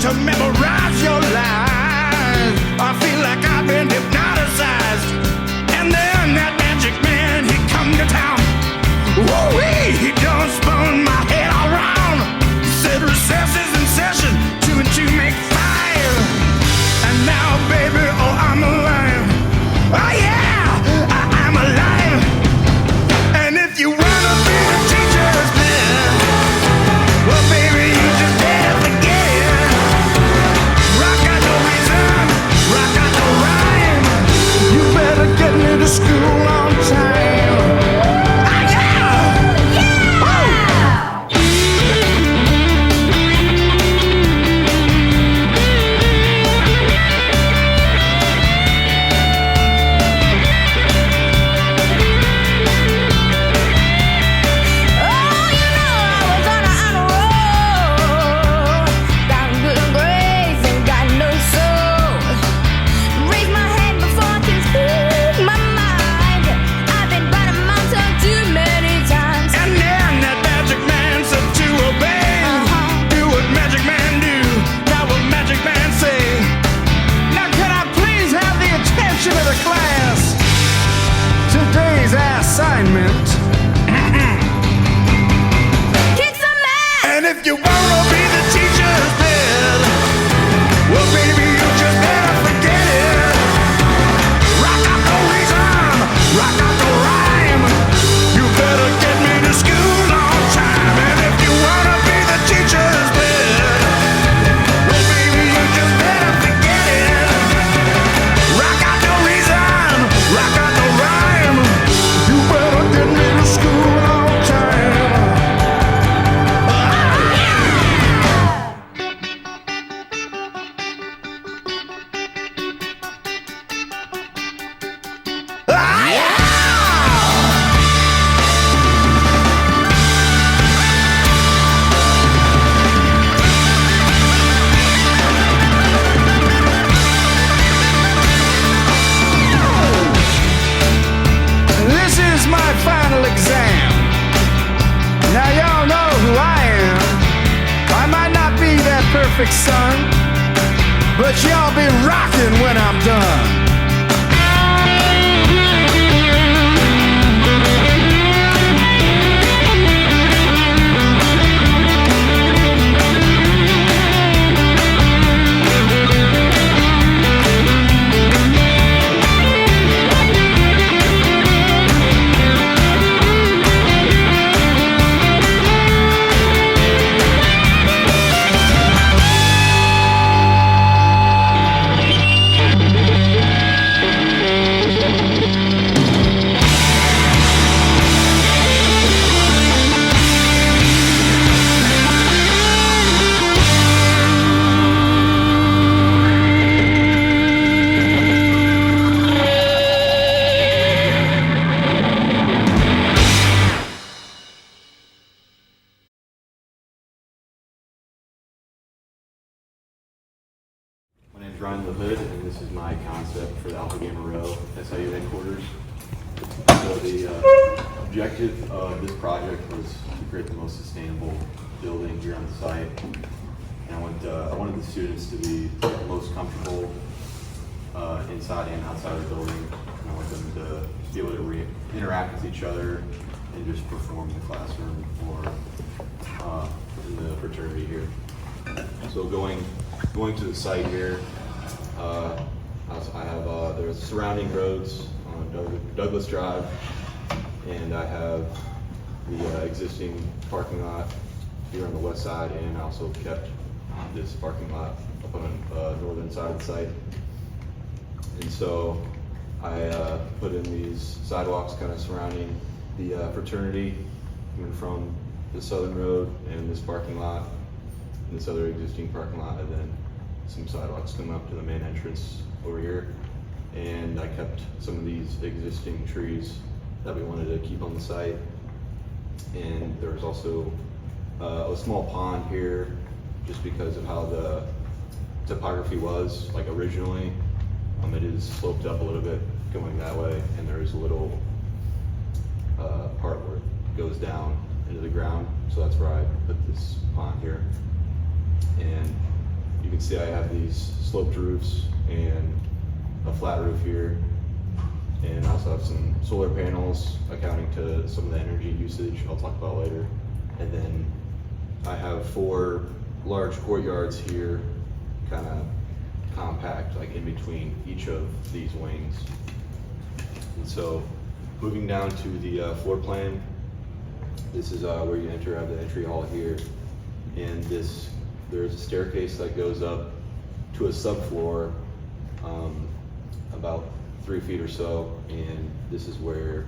to memorize your lies. I feel like I've been hypnotized. And then that magic man, he come to town. Woo-wee, he done spun my head all round. Said recess is in session, 2 and 2 make 5. And now, baby, oh, I'm alive. Oh yeah, I'm alive. And if you wanna be the teacher's man, well, baby, you just better forget it. Rock got no reason, rock got no rhyme. You better get me to school on time. If you wanna be the teacher's pet, well, baby, you just better forget it. Rock out no reason, rock out no rhyme. You better get me to school on time. And if you wanna be the teacher's pet, well, baby, you just better forget it. Rock out no reason, rock out no rhyme. You better get me to school on time. Final exam. Now y'all know who I am. I might not be that perfect son, but y'all be rocking when I'm done. LaHood, and this is my concept for the Alpha Gamma Rho SIU headquarters. So the objective of this project was to create the most sustainable building here on the site. And I wanted the students to be the most comfortable inside and outside of the building. And I want them to be able to interact with each other and just perform in the classroom or in the fraternity here. So going to the site here, I have there's surrounding roads on Douglas Drive, and I have the existing parking lot here on the west side, and I also kept this parking lot up on the northern side of the site. And so I put in these sidewalks kind of surrounding the fraternity, coming from the southern road and this parking lot and this other existing parking lot, and then some sidewalks coming up to the main entrance over here. And I kept some of these existing trees that we wanted to keep on the site. And there was also a small pond here, just because of how the topography was like originally. It is sloped up a little bit going that way, and there's a little part where it goes down into the ground, so that's where I put this pond here. And you can see I have these sloped roofs and a flat roof here. And I also have some solar panels accounting to some of the energy usage I'll talk about later. And then I have 4 large courtyards here, kind of compact, like in between each of these wings. And so moving down to the floor plan, this is where you enter. I have the entry hall here. And there's a staircase that goes up to a subfloor, about 3 feet or so, and this is where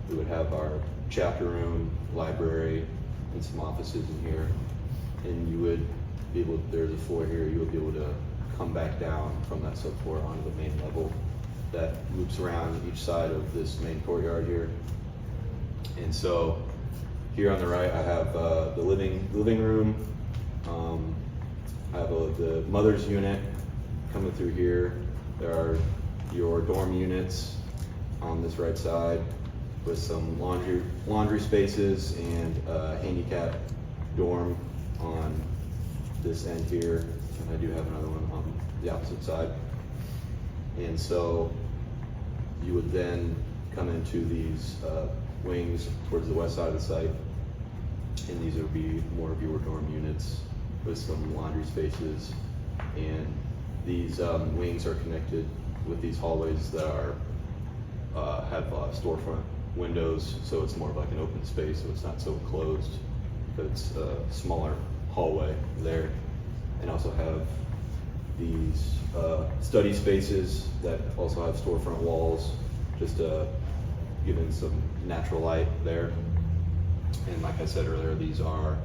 we would have our chapter room, library, and some offices in here. And you would be able, there's a floor here, you would be able to come back down from that subfloor onto the main level that loops around each side of this main courtyard here. And so here on the right, I have the living room. I have the mother's unit coming through here. There are your dorm units on this right side with some laundry spaces and a handicap dorm on this end here. And I do have another one on the opposite side. And so you would then come into these wings towards the west side of the site. And these would be more of your dorm units with some laundry spaces. And these wings are connected with these hallways that have storefront windows, so it's more of like an open space, so it's not so closed, but it's a smaller hallway there. And also have these study spaces that also have storefront walls, just giving some natural light there. And like I said earlier, these are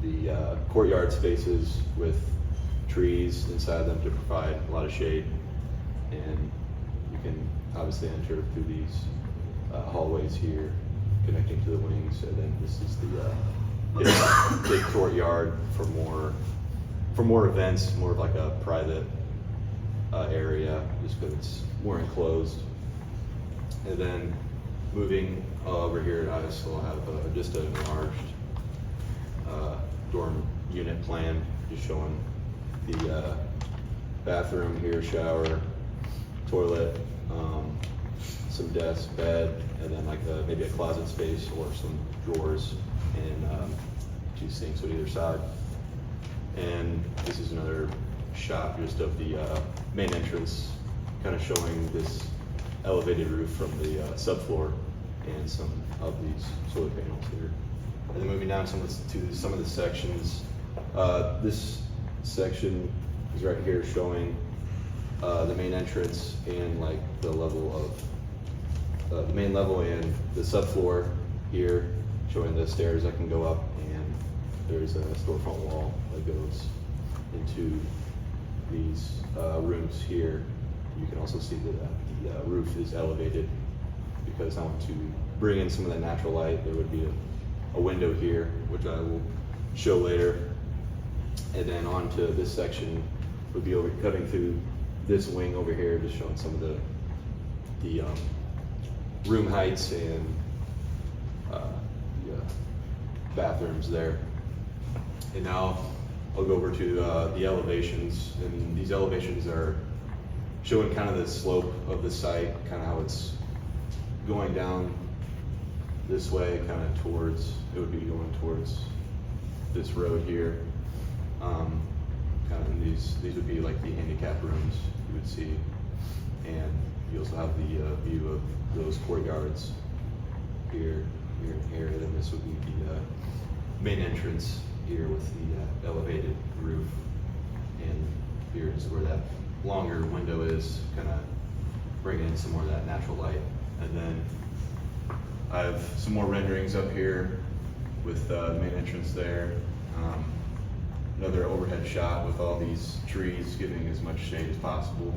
the courtyard spaces with trees inside them to provide a lot of shade. And you can obviously enter through these hallways here connecting to the wings. And then this is the big courtyard for more events, more of like a private area, just because it's more enclosed. And then moving over here, I still have just an enlarged dorm unit plan, just showing the bathroom here, shower, toilet, some desk, bed, and then like maybe a closet space or some drawers and 2 sinks on either side. And this is another shot just of the main entrance, kind of showing this elevated roof from the subfloor and some of these solar panels here. And then moving down to some of the sections. This section is right here showing the main entrance and like the level of the main level and the subfloor here, showing the stairs that can go up, and there's a storefront wall that goes into these rooms here. You can also see that the roof is elevated because I want to bring in some of that natural light. There would be a window here, which I will show later. And then onto this section would be cutting through this wing over here, just showing some of the room heights and the bathrooms there. And now I'll go over to the elevations, and these elevations are showing kind of the slope of the site, kind of how it's going down this way, kind of towards, it would be going towards this road here. Kind of these would be like the handicap rooms you would see, and you also have the view of those courtyards here, and here, and then this would be the main entrance here with the elevated roof, and here is where that longer window is, kind of bringing in some more of that natural light. And then I have some more renderings up here with the main entrance there. Another overhead shot with all these trees giving as much shade as possible.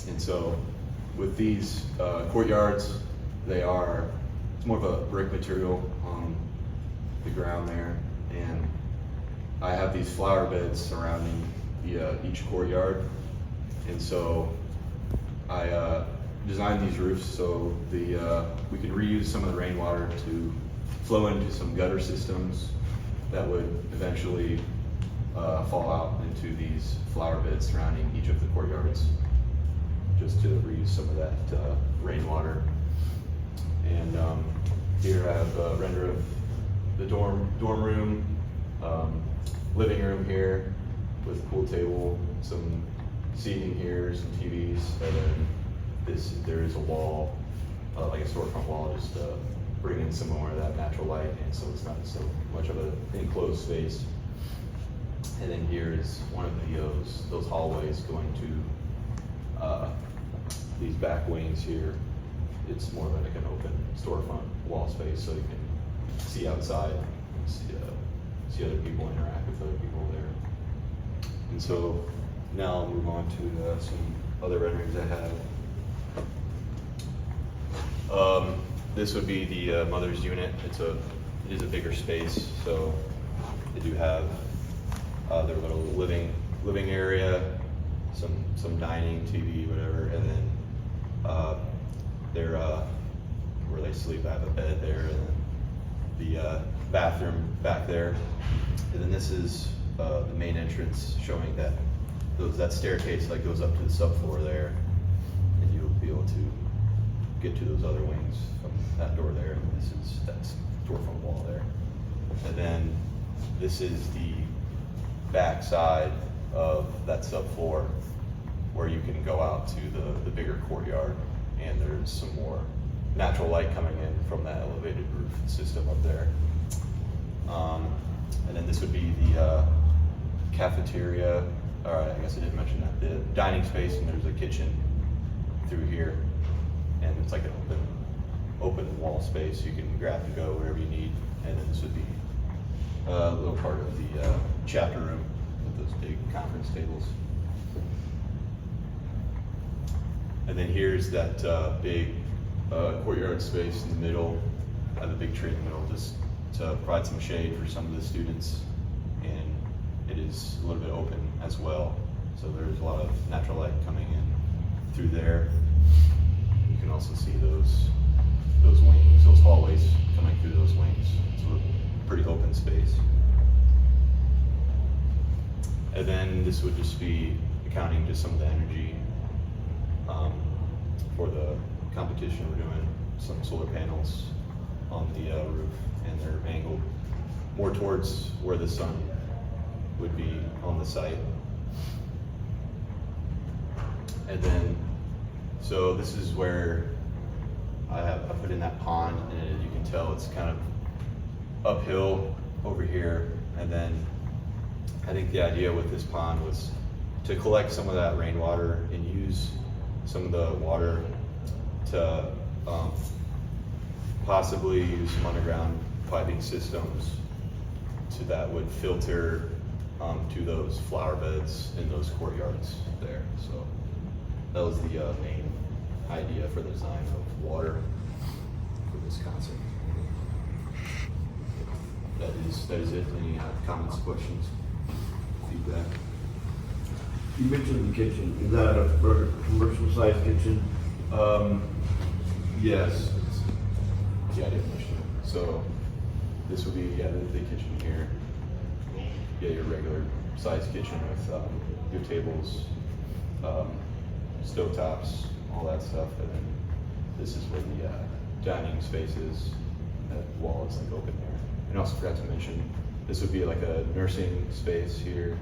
And so with these courtyards, it's more of a brick material on the ground there. And I have these flower beds surrounding each courtyard. And so I designed these roofs so we could reuse some of the rainwater to flow into some gutter systems that would eventually fall out into these flower beds surrounding each of the courtyards, just to reuse some of that rainwater. And here I have a render of the dorm room, living room here with a pool table, some seating here, some TVs, and then there is a wall, like a storefront wall, just to bring in some more of that natural light, and so it's not so much of an enclosed space. And then here is one of those hallways going to these back wings here. It's more like an open storefront wall space, so you can see outside, see other people, interact with other people there. And so now I'll move on to some other renderings I have. This would be the mother's unit. It is a bigger space, so they do have their little living area, some dining, TV, whatever, and then their where they sleep. I have a bed there, and then the bathroom back there, and then this is the main entrance, showing that that staircase that goes up to the subfloor there, and you'll be able to get to those other wings from that door there. And this is that storefront wall there, and then this is the back side of that subfloor where you can go out to the bigger courtyard, and there's some more natural light coming in from that elevated roof system up there. And then this would be the cafeteria. All right, I guess I didn't mention that. The dining space, and there's a kitchen through here, and it's like an open wall space. You can grab and go wherever you need. And then this would be a little part of the chapter room with those big conference tables. And then here's that big courtyard space in the middle. I have a big tree in the middle just to provide some shade for some of the students, and it is a little bit open as well. So there's a lot of natural light coming in through there. You can also see those wings, those hallways coming through those wings. It's a pretty open space. And then this would just be accounting just some of the energy for the competition. We're doing some solar panels on the roof, and they're angled more towards where the sun would be on the site. And then, so this is where I put in that pond, and you can tell it's kind of uphill over here. And then I think the idea with this pond was to collect some of that rainwater and use some of the water to possibly use some underground piping systems that would filter to those flower beds in those courtyards there. So that was the main idea for the design of water for this concept. That is it. Any comments, questions, feedback? You mentioned the kitchen. Is that a commercial sized kitchen? Yes. Yeah, I didn't mention it. So this would be the kitchen here. Yeah, your regular sized kitchen with your tables, stove tops, all that stuff. And then this is where the dining space is. That wall is like open there. And I also forgot to mention, this would be like a nursing space here.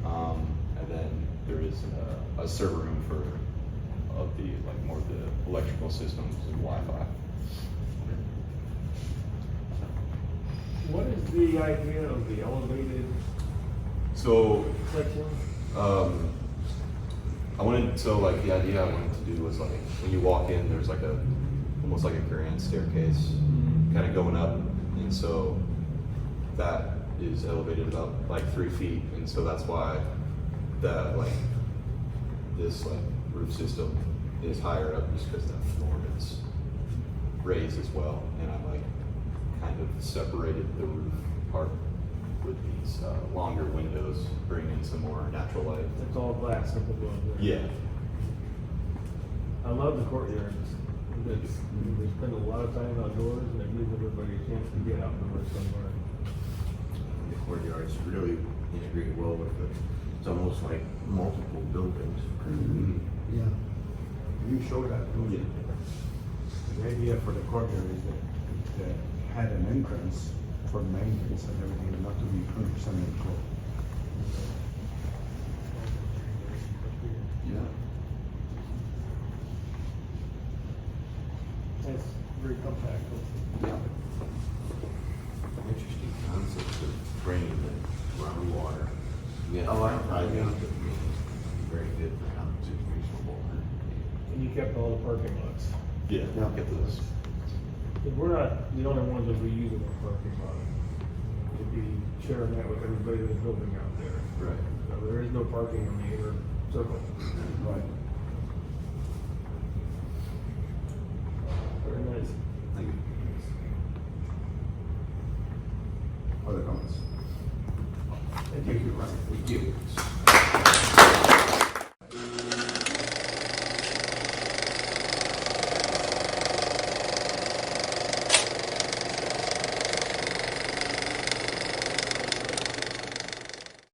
And then there is a server room for more of the electrical systems and Wi-Fi. What is the idea of the elevated So section? the idea I wanted to do was like when you walk in, there's like almost like a grand staircase kind of going up, and so that is elevated about like 3 feet, and so that's why this roof system is higher up, just because that floor is raised as well, and I kind of separated the roof part with these longer windows, bringing in some more natural light. It's all glass up above there. Yeah. I love the courtyards. They spend a lot of time outdoors, and it gives everybody a chance to get outdoors somewhere. The courtyard's really integrate well with it. It's almost like multiple buildings. Yeah. You showed that, don't you? The idea for the courtyard is that it had an entrance for maintenance and everything, not to be 100% enclosed. Yeah. It's very compact. Yeah. Interesting concept of bringing the groundwater. Yeah, I think it would be very good for how it's reasonable. And you kept all the parking lots. Yeah, get those. But we're not the only ones that we use in the parking lot. We'd be sharing that with everybody that's building out there. Right. So there is no parking on the inner circle. Right. Very nice. Thank you. Other comments? Thank you. Thank you.